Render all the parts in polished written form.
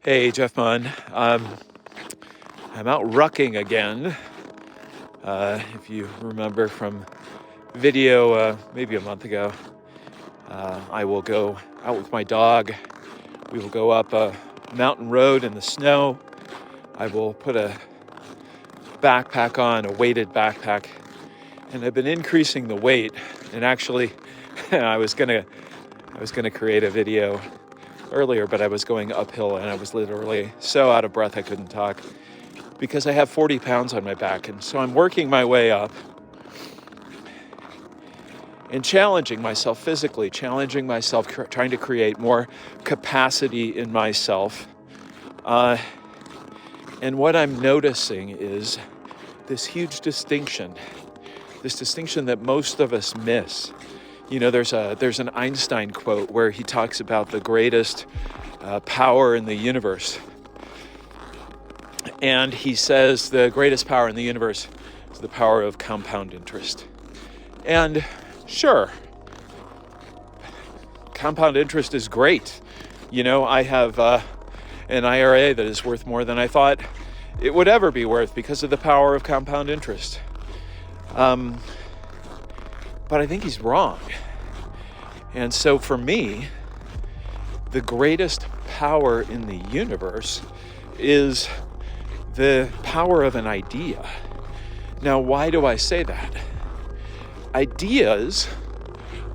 Hey, Jeff Munn. I'm out rucking again. If you remember from video maybe a month ago, I will go out with my dog. We will go up a mountain road in the snow. I will put a backpack on, a weighted backpack, and I've been increasing the weight. And actually, I was gonna create a video earlier, but I was going uphill and I was literally so out of breath I couldn't talk because I have 40 pounds on my back. And so I'm working my way up and challenging myself physically, trying to create more capacity in myself. And what I'm noticing is this huge distinction that most of us miss. You know, there's an Einstein quote where he talks about the greatest power in the universe. And he says the greatest power in the universe is the power of compound interest. And sure, compound interest is great. You know, I have an IRA that is worth more than I thought it would ever be worth because of the power of compound interest. But I think he's wrong. And so for me, the greatest power in the universe is the power of an idea. Now, why do I say that? Ideas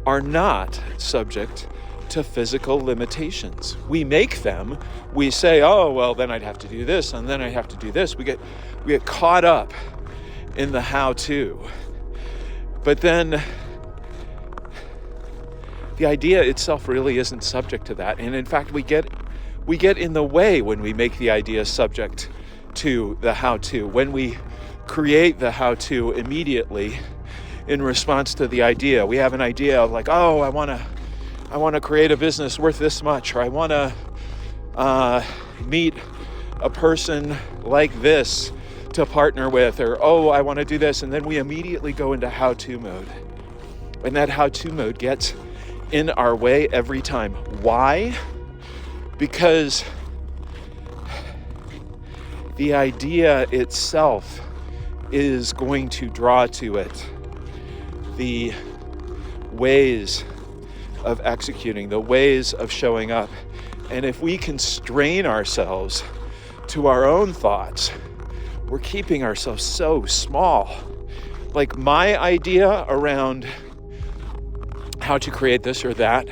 are not subject to physical limitations. We make them. We say, oh, well, then I'd have to do this, and then I'd have to do this. We get caught up in the how-to. But then the idea itself really isn't subject to that. And in fact, we get in the way when we make the idea subject to the how-to. When we create the how-to immediately in response to the idea. We have an idea of like, oh, I want to create a business worth this much, or I want to meet a person like this to partner with, or oh, I want to do this. And then we immediately go into how-to mode. And that how-to mode gets in our way every time. Why? Because the idea itself is going to draw to it the ways of executing, the ways of showing up. And if we constrain ourselves to our own thoughts, we're keeping ourselves so small. Like my idea around how to create this or that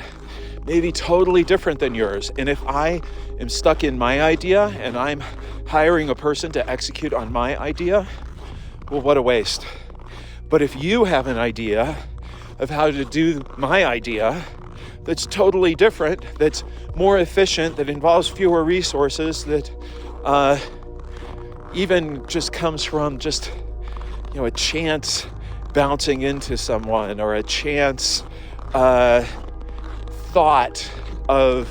may be totally different than yours. And if I am stuck in my idea and I'm hiring a person to execute on my idea, well, what a waste. But if you have an idea of how to do my idea that's totally different, that's more efficient, that involves fewer resources, that even just comes from just, you know, a chance bouncing into someone, or a chance thought of,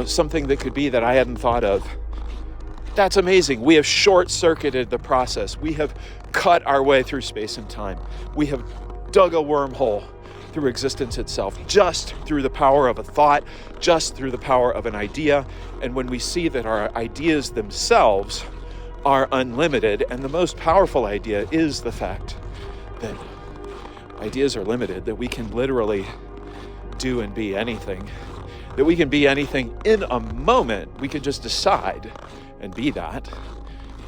something that could be that I hadn't thought of. That's amazing. We have short-circuited the process. We have cut our way through space and time. We have dug a wormhole through existence itself, just through the power of a thought, just through the power of an idea. And when we see that our ideas themselves are unlimited, and the most powerful idea is the fact that ideas are limited, that we can literally do and be anything, that we can be anything in a moment. We can just decide and be that.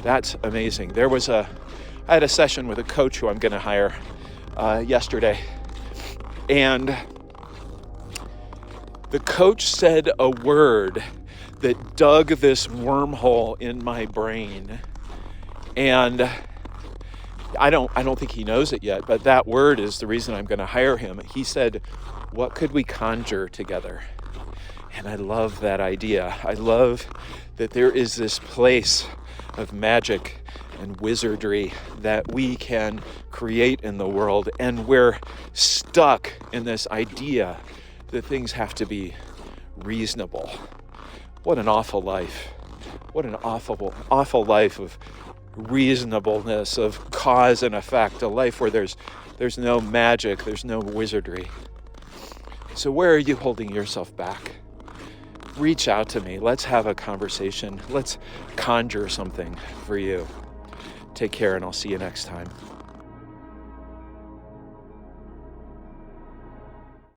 That's amazing. I had a session with a coach who I'm going to hire yesterday, and the coach said a word that dug this wormhole in my brain, and I don't think he knows it yet, but that word is the reason I'm going to hire him. He said, what could we conjure together? And I love that idea. I love that there is this place of magic and wizardry that we can create in the world, and we're stuck in this idea that things have to be reasonable. What an awful life. What an awful life of reasonableness, of cause and effect, a life where there's no magic, there's no wizardry. So where are you holding yourself back reach out to me. Let's have a conversation. Let's conjure something for you. Take care, and I'll see you next time.